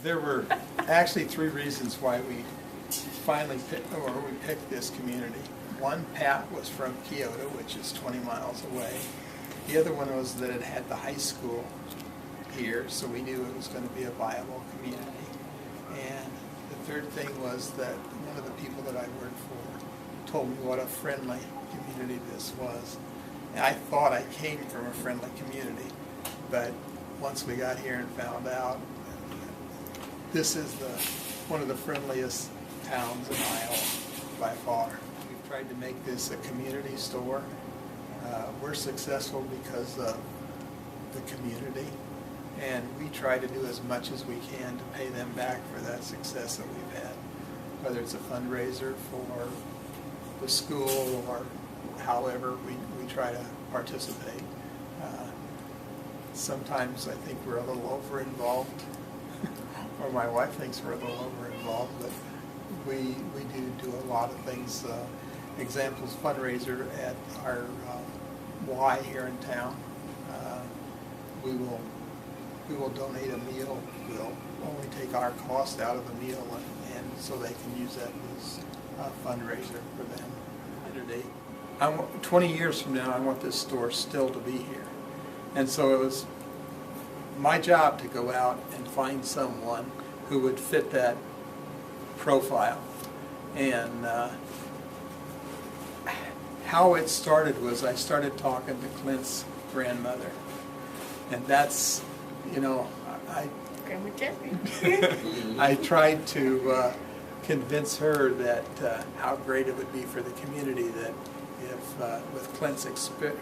There were actually three reasons why we finally picked this community. One, Pat was from Kyoto, which is 20 miles away. The other one was that it had the high school here, so we knew it was going to be a viable community. And the third thing was that one of the people that I worked for told me what a friendly community this was. And I thought I came from a friendly community, but once we got here and found out, this is one of the friendliest towns in Iowa by far. We've tried to make this a community store. We're successful because of the community, and we try to do as much as we can to pay them back for that success that we've had, whether it's a fundraiser for the school or however we try to participate. Sometimes I think we're a little over-involved, or my wife thinks we're a little over-involved, but we do a lot of things. Examples, fundraiser at our Y here in town. We will donate a meal. We'll only take our cost out of the meal, and so they can use that as a fundraiser for them. 20 years from now, I want this store still to be here. And so it was my job to go out and find someone who would fit that profile. And how it started was I started talking to Clint's grandmother. And that's, you know, I tried to convince her that how great it would be for the community that if, with Clint's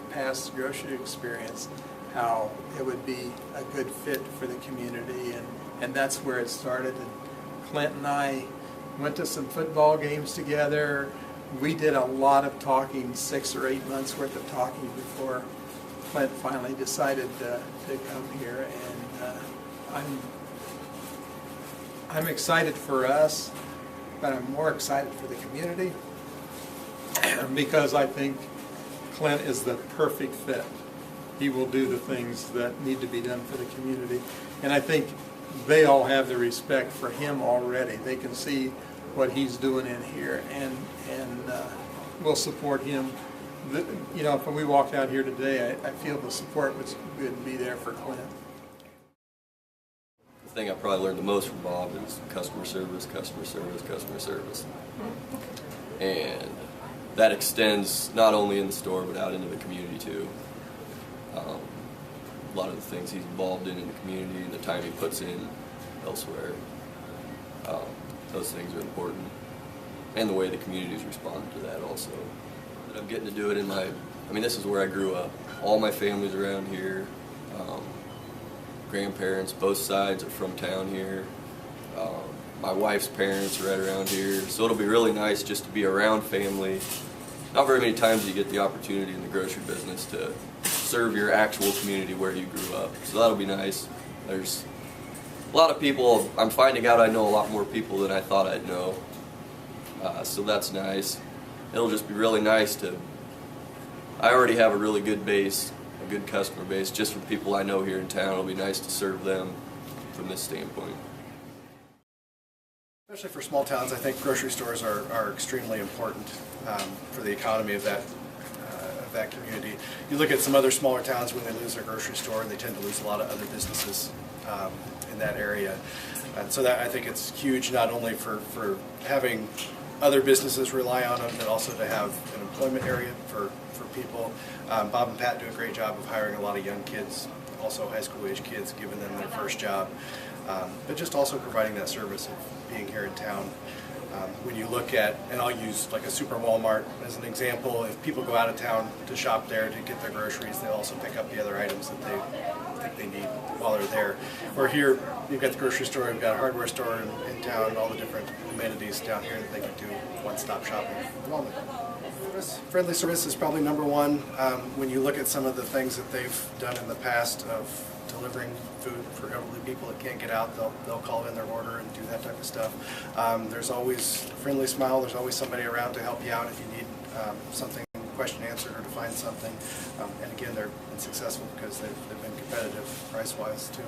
past grocery experience, how it would be a good fit for the community, and that's where it started. And Clint and I went to some football games together. We did a lot of talking, 6 or 8 months worth of talking before Clint finally decided to come here, and I'm excited for us, but I'm more excited for the community because I think Clint is the perfect fit. He will do the things that need to be done for the community, and I think they all have the respect for him already. They can see what he's doing in here, and we'll support him. You know, if we walked out here today, I feel the support would be there for Clint. The thing I probably learned the most from Bob is customer service, customer service, customer service. And that extends not only in the store, but out into the community too. A lot of the things he's involved in the community and the time he puts in elsewhere, those things are important. And the way the community's responded to that also. But I'm getting to do it in this is where I grew up. All my family's around here. Grandparents, both sides are from town here. My wife's parents are right around here. So it'll be really nice just to be around family. Not very many times you get the opportunity in the grocery business to serve your actual community where you grew up. So that'll be nice. There's a lot of people, I'm finding out I know a lot more people than I thought I'd know. So that's nice. It'll just be really nice I already have a really good base, a good customer base, just from people I know here in town. It'll be nice to serve them from this standpoint. Especially for small towns, I think grocery stores are extremely important for the economy of that community. You look at some other smaller towns when they lose their grocery store, and they tend to lose a lot of other businesses in that area. And so that I think it's huge, not only for having other businesses rely on them, but also to have an employment area for people. Bob and Pat do a great job of hiring a lot of young kids, also high school age kids, giving them their first job, but just also providing that service of being here in town. When you look at, and I'll use like a Super Walmart as an example, if people go out of town to shop there to get their groceries, they'll also pick up the other items that they think they need while they're there. Or here, you've got the grocery store, you've got a hardware store in town, and all the different amenities down here that they can do one-stop shopping. Wellman. Friendly service is probably number one. When you look at some of the things that they've done in the past of delivering food for elderly people that can't get out, they'll call in their order and do that type of stuff. There's always a friendly smile. There's always somebody around to help you out if you need something, question answered, or to find something. And again, they've been successful because they've been competitive price-wise too.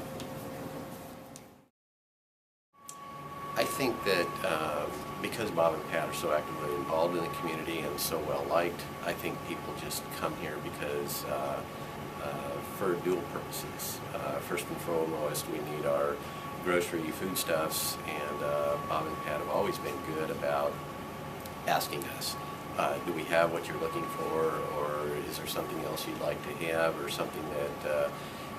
think that because Bob and Pat are so actively involved in the community and so well liked, I think people just come here because for dual purposes. First and foremost, we need our grocery foodstuffs, and Bob and Pat have always been good about asking us, do we have what you're looking for, or is there something else you'd like to have, or something that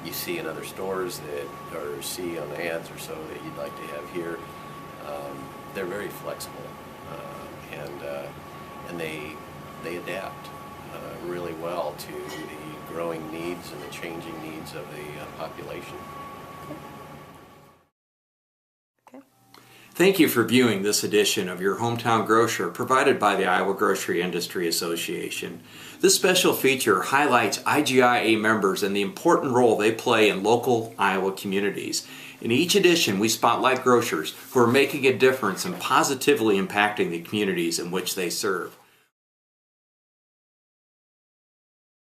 you see in other stores that, or see on the ads or so that you'd like to have here. They're very flexible, and they adapt really well to the growing needs and the changing needs of the population. Thank you for viewing this edition of Your Hometown Grocer provided by the Iowa Grocery Industry Association. This special feature highlights IGIA members and the important role they play in local Iowa communities. In each edition, we spotlight grocers who are making a difference and positively impacting the communities in which they serve.